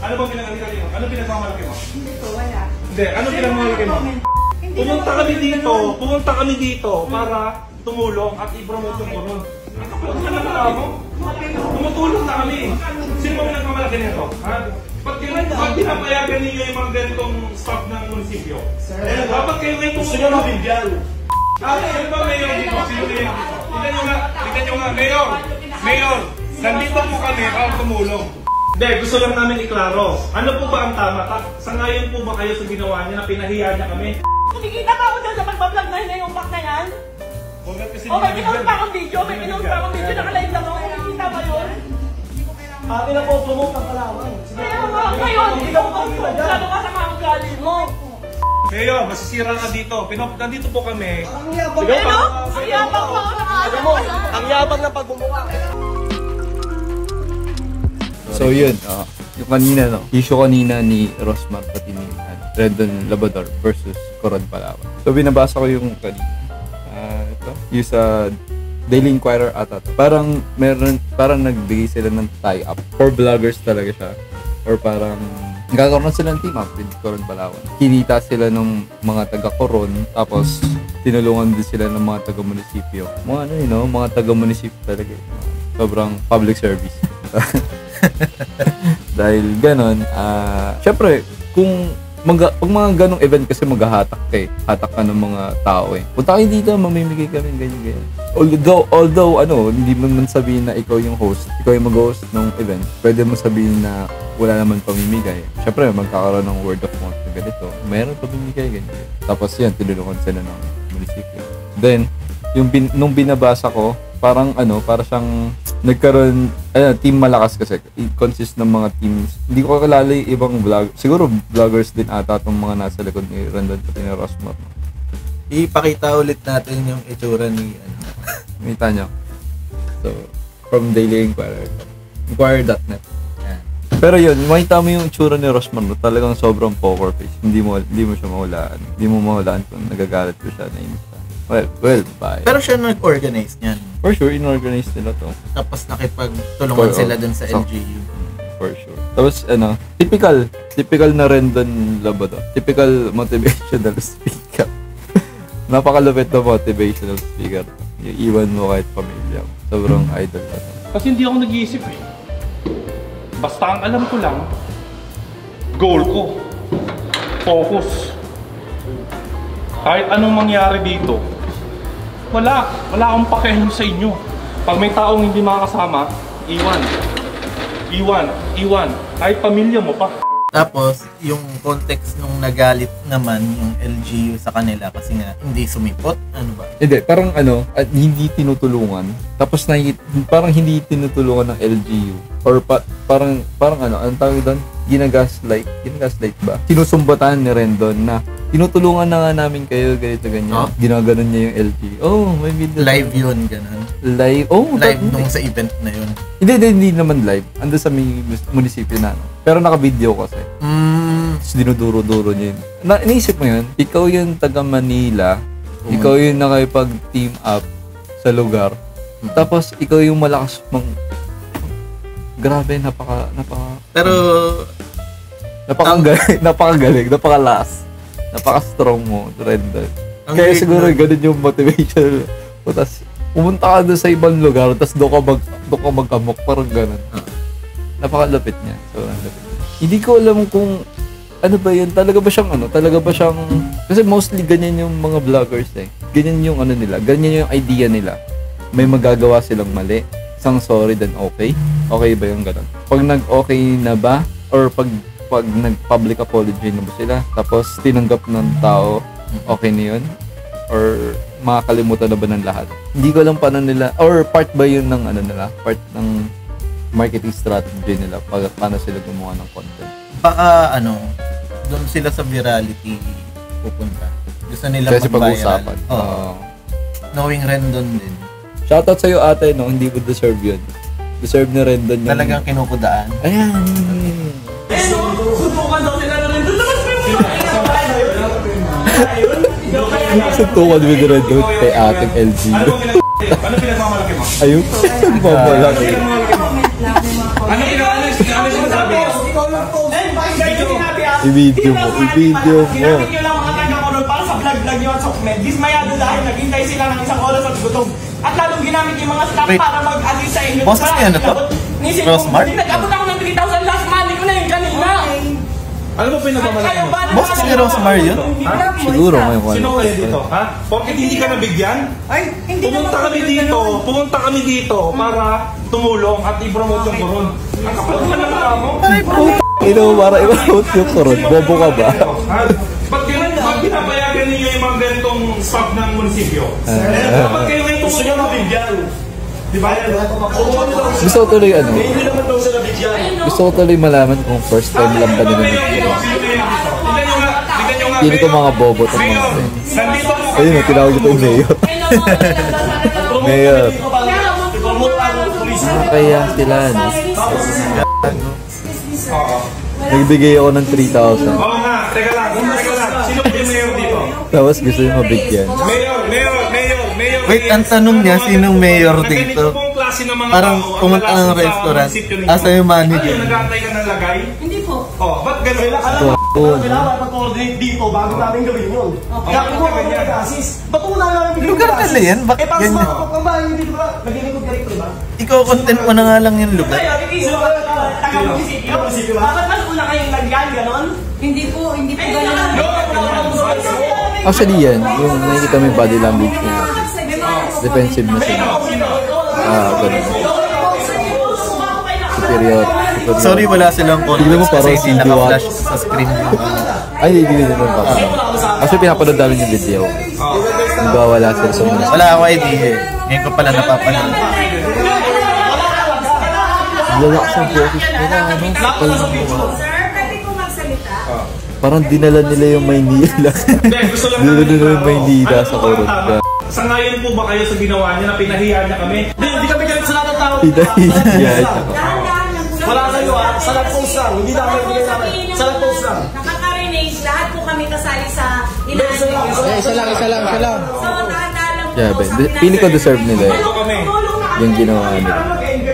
Ano bang pinagmalaki mo? Ano pinagmamalaki mo? Hindi ko, wala. Hindi, ano pinagmamalaki mo? Pumunta kami dito para tumulong at i-promote yung koron. Ano ka naman mo? Tumutulong na kami. Sino ba pinagmamalaki nito? Ha? Ba't pinapayagan ninyo yung mga ganitong staff ng munisipyo? Dapat kayo ngayon gusto nyo mabigyan. Sino ba mayor dito? Sino mayor dito? Tignan nyo nga, Mayor, nandito po kami para tumulong. Hindi, gusto lang namin iklaro. Ano po ba ang tama? Sangayon po ba kayo sa ginawa niya na pinahiya niya kami? Kumikita pa ako dyan sa pagbablog na yung pack na yan? May pinost pa akong video, nakalive lang ako. Kumikita ba yun? Akin na po, promote ang Palawan. Kaya nga, ngayon, ikaw pa po. Lalo ka sa mga ugali mo. Mayor, masisira ka dito. Nandito po kami. Ang yabang Ano? Ang yabang mo. Ang yabang na pagbumuka. So yun, yung kanina issue kanina ni Rosmar pati ni Rendon Labrador versus Coron Palawan. So binabasa ko yung kanina. Ito, yung sa Daily Inquirer ata. Parang nagbigay sila ng tie-up. For vloggers talaga siya. Or parang nagkakaroon sila ng team up with Coron Palawan. Kinita sila ng mga taga-Coron, tapos tinulungan din sila ng mga taga-munisipyo. Mga taga-munisipyo talaga. Sobrang public service. Dahil ganon, syempre, pag mga ganong event kasi maghahatak hatak ka ng mga tao punta kayo dito, mamimigay kami, ganyan. Although, hindi mo man sabihin na ikaw yung host, ikaw yung mag-host ng event, pwede mo sabihin na wala naman pamimigay. Syempre, magkakaroon ng word of mouth na ganito, mayroon pamimigay, ganyan. Tapos yan, tinulungan sila ng munisipyo. Then, nung binabasa ko, para siyang nagkaroon, team malakas kasi. It consists ng mga teams. Hindi ko kakilala yung ibang vlog. Siguro vloggers din ata itong mga nasa likod ni Rendon pati ni Rosmar. Ipakita ulit natin yung itsura ni Kita nyo. So, from Daily Inquirer. Inquirer.net. Pero yun, makita mo yung itsura ni Rosmar, talagang sobrang poker face. Hindi mo siya mahulaan. Hindi mo mahulaan kung nagagalit ko siya na inis. Well, bye. Pero siya nag-organize niyan. For sure, in-organize nila to. Tapos nakipagtulungan sila dun sa LGU. For sure. Tapos, typical na Rendon Labrador. Typical motivational speaker. Napakalupit na motivational speaker. Yung iwan mo kahit pamilya. Sobrang idol ka. Kasi hindi ako nag-iisip Basta ang alam ko lang, goal ko, focus. Kahit anong mangyari dito, wala akong pakialam sa inyo. Pag may taong hindi makakasama, iwan. Kahit pamilya mo pa. Tapos, yung context nung nagalit naman yung LGU sa kanila kasi nga hindi sumipot, ano ba? Hindi, parang hindi tinutulungan. Tapos parang hindi tinutulungan ng LGU. Or parang anong tawag doon? Ginagaslight ba? Sinusumbatan ni Rendon na tinutulungan na nga namin kayo, ganito, ganyan. Ginaganon niya yung LGU. Oh, may video. Live yun, ganun. Live? Oh, live nung sa event na yun. Hindi naman live. Ando sa munisipyo na. Pero naka-video kasi. Tapos dinuduro-duro niya yun. Naisip mo yun? Ikaw yung taga Manila. Ikaw yung nakipag-team up sa lugar. Tapos ikaw yung malakas grabe, Pero napakagaling, napakalakas. Napaka-strong mo, Rendon. Kaya siguro ganun yung motivation. Tapos pumunta ka doon sa ibang lugar, tapos doon ka magkamok, parang ganun. Napakalapit niya. Sobrang lapit niya. Hindi ko alam kung ano ba yun, talaga ba siyang kasi mostly ganyan yung mga vloggers ganyan yung nila, ganyan yung idea nila. May magagawa silang mali, isang sorry then okay ba yung ganun? Pag nag-okay na ba, or pag nag-public apology na ba sila, tapos tinanggap ng tao, okay na yun? Or makakalimutan na ba ng lahat? Hindi ko alam paano nila, or part ba yun ng part ng marketing strategy nila, paano sila gumawa ng content? Baka doon sila sa virality pupunta. Gusto nila mag-viral. Knowing Rendon din. Shoutout sa'yo ate, hindi mo deserve yun. Deserve ni Rendon yun. Talagang kinukudaan. Ayan. Suntukan daw sila na Rendon. Suntukan with Rendon kay ating LG. Ano pinagmamalaki mo? Ayun. Mamalaki. Ano pinagmamalaki mo? Ano pinagmamalaki mo? pakinggan yung sinabi ah. I-video mo, i-video mo. Sinabi nyo lang mga taga-koron para sa vlog-vlog nyo at sokmed. Dismayado dahil naghintay sila ng isang oras at gutom. At lalong ginamit yung mga staff Wait. para mag-assist sa inyo. Boses niya na to? Rosmar? Nag-abot ako ng 3,000 last money ko na yun kanina. Ano ba pinagmamalaki mo? Boses ni Rosmar yun? Siguro ngayon ko. Sino kaya dito? Ha? Porket hindi ka nabigyan? Ay, hindi Pumunta kami dito para tumulong at i-promote yung koron. Ang kapal naman ng mukha mo. Ino, para i-promote yung koron. Bobo ka ba? Ha? Ba't pinapayagan ninyo yung mga ganitong staff ng munisipyo? Ba't kayo ngayon Gusto niya mabigyan. Di ba? Gusto ko tuloy ano? Hindi naman daw sila bigyan. Gusto ko tuloy malaman kung first time lang ba nila nagkoron. Hindi ko mga bobo itong mga friends. Nandito po Ayun, tinawag ito yung mayor. Mayor. Promote ang police. Kaya sila, no? Nagbigay ako ng 3,000. Oo nga, teka lang. Sino po yung mayor dito? Tapos gusto yung mabigyan. Mayor. Wait, ang tanong niya, sinong mayor Na ganito dito? pong klase ng mga Parang tao ang pumunta nalasan ng sa restaurant. munisipyo ninyo. Asa yung manager? Ano, nag-aantay ka ng lagay? Hindi po. Oh, ba't ganun? Ito, Kailangan mag-coordinate dito bago namin gawin yun. Kaya kung ako nag-assist, ba't ko na namin bigyan Lugar nila yan? Bakit Eh, para sa ganyan? mga kapambahay, hindi ko ba? Naglilingkod ka rito, diba? Ikaw, content mo na nga lang yung lugar. Taga-munisipyo. Bakit mas una kayong lagyan, ganon? Hindi po ganun. actually yan, yung nakikita mo yung body language niya. Defensive na sila. Ganun. Superior. Sorry, wala silang Tignan mo, context parang kasi si naka-flash sa screen yung Ay, hindi naman pa. Kasi pinapanood namin yung video. Nagwawala sila sa mga. Wala ako idea eh. Ngayon ko pala napapanood. Lalakas ang boses nila, ano? Kapal ng mukha. Sir, pwede ko magsalita? Parang dinala nila yung Maynila. Hindi, gusto lang Dinala namin nila yung ikaw. Maynila Ano sa po, koron. tama? Sangayon po ba kayo sa ginawa niya na pinahiya niya kami? Hindi kami galit sa lahat ng tao. Pinahiya siya. Dahan-dahan lang po. Wala kayo ah, sa nag-post lang. Hindi namin bigyan namin. Sa nag-post lang. Nakaka-renage, lahat po kami kasali sa ilalim. Isa lang. Isa lang. So, dahan-dahan lang po. Yeah, sa Ben. Feeling ko deserve nila eh. Ito kami. Yung ginawa nila.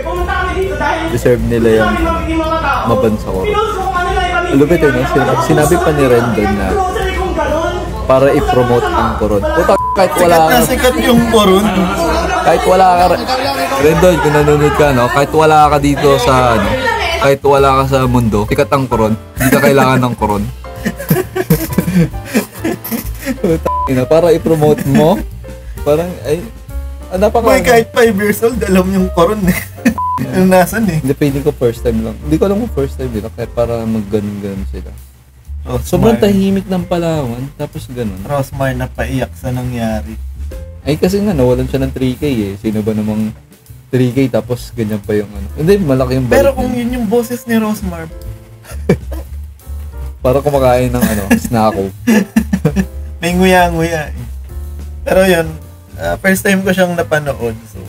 Pumunta kami dito dahil Deserve nila yung mabansa ko. Lupit eh, no? Sinabi pa ni Rendon na para i-promote ang koron. Puta, kahit wala Sikat na ka, sikat yung koron. kahit wala ka, Rendon, kung nanonood ka, no? Kahit wala ka dito sa, ano, kahit wala ka sa mundo, sikat ang koron. Hindi ka kailangan ng koron. Puta, para i-promote mo, parang, ay, Boy, kahit 5 years old, alam yung koron eh. Yung nasan eh. Hindi, feeling ko first time lang. Hindi ko alam kung first time nila, kaya para mag-ganun sila. Oh, Sobrang smart. tahimik ng Palawan, tapos ganun. Rosmar napaiyak sa nangyari. Ay kasi nga, nawalan siya ng 3K eh. Sino ba namang 3K tapos ganyan pa yung ano. Hindi, malaki yung Pero balik kung niya. yun yung boses ni Rosmar, Para kumakain ng ano, snacko. may nguya-nguya eh. Pero yun, first time ko siyang napanood. So,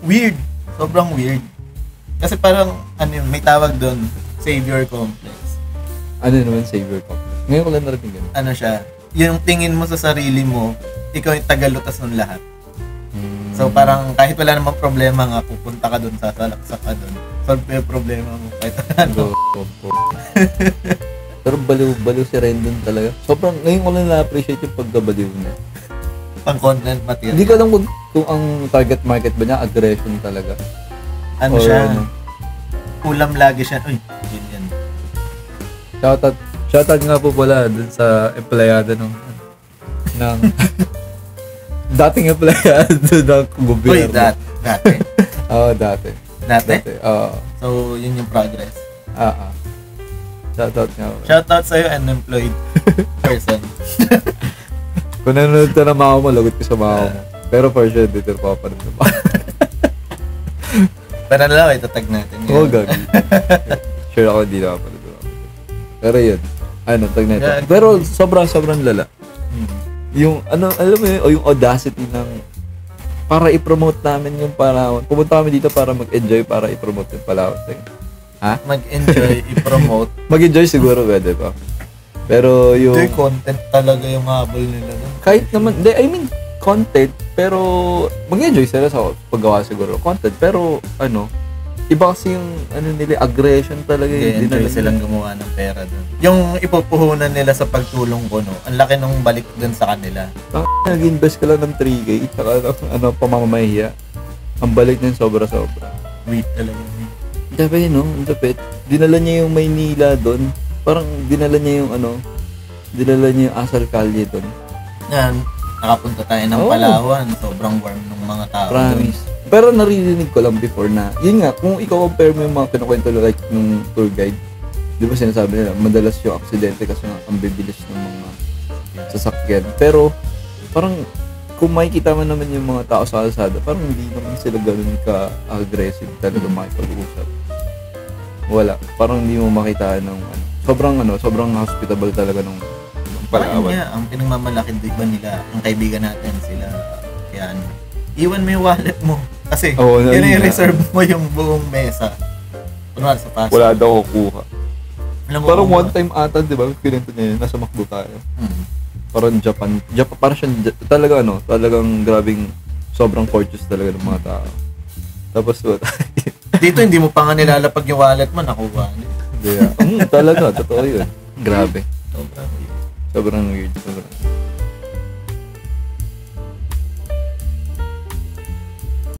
weird. Sobrang weird. Kasi parang, ano yun, may tawag doon, savior complex. Ano naman, savior ko. Ngayon ko lang narinig ganun. Ano siya, yung tingin mo sa sarili mo, ikaw yung tagalutas ng lahat. So parang kahit wala namang problema nga, pupunta ka doon, sasalaksak ka doon. Solve mo yung problema mo kahit ano. Pero baliw si Rendon talaga. Sobrang, ngayon ko lang na-appreciate yung pagkabaliw niya. Pang content material. Hindi ko alam kung ang target market ba niya, aggression talaga. Ano Or siya, ano. ulam lagi siya. Uy, yun yan. Shoutout nga po pala dun sa empleyado ng dating empleyado ng gobyerno. Uy, dati. Oo, dati. Dati? Oo. So, yun yung progress. Shoutout nga. Shoutout sa'yo, unemployed person. Kung nanonood ka na mama mo, lagot ko sa mama mo. Pero for sure, dito pa pa rin ba? Pero lang, itatag natin. Oo, gagi. Sure ako, hindi na pa rin. Pero yun, tag na ito. Yeah. Pero sobrang lala. Yung, alam mo yun, o yung audacity ng para i-promote namin yung Palawan. Pumunta kami dito para mag-enjoy, para i-promote yung Palawan. Ha? Mag-enjoy, i-promote. Mag-enjoy siguro pwede pa. Pero yung... Enjoy content talaga yung habol nila. No? Kahit naman, I mean, content, pero mag-enjoy sila sa paggawa siguro. Content, pero iba kasi yung ano nila, aggression talaga yung Enjoy silang gumawa ng pera doon. Yung ipupuhunan nila sa pagtulong ko, no, ang laki nung balik doon sa kanila. Nag-invest ka lang ng 3K, tsaka ano, pamamahiya. Ang balik niyan sobra-sobra. Wait talaga. Dapat yun, no? Ang lapit. Dinala niya yung Maynila doon. Parang dinala niya yung Asal Calle doon. Yan, nakapunta tayo ng Oo. Palawan. Sobrang warm ng mga tao. Promise. Pero naririnig ko lang before na, yun nga, kung ikaw compare mo yung mga kinukwento like nung tour guide, di ba sinasabi nila, madalas yung aksidente kasi nga ang bibilis ng mga sasakyan. Pero, parang, kung makikita mo naman yung mga tao sa kalsada, parang hindi naman sila ganun ka-aggressive talaga makipag-usap. Wala. Parang hindi mo makita ng sobrang hospitable talaga ng Parang Palawan. nga, ang pinagmamalaki di ba nila, ang kaibigan natin sila, kaya ano, iwan mo yung wallet mo. Kasi, Oo, yun yun yung nga. reserve mo yung buong mesa. Kunwari sa pasok. Wala daw kukuha. Alam mo Parang kung- one time ata, di ba, kinento niya yun, nasa McDo tayo. Hmm. Parang Japan, parang siya, talagang grabing, sobrang courteous talaga ng mga tao. Tapos, Dito, hindi mo pa nga nilalapag yung wallet mo, nakuha. talaga, totoo yun. Grabe. Sobrang Sobrang weird.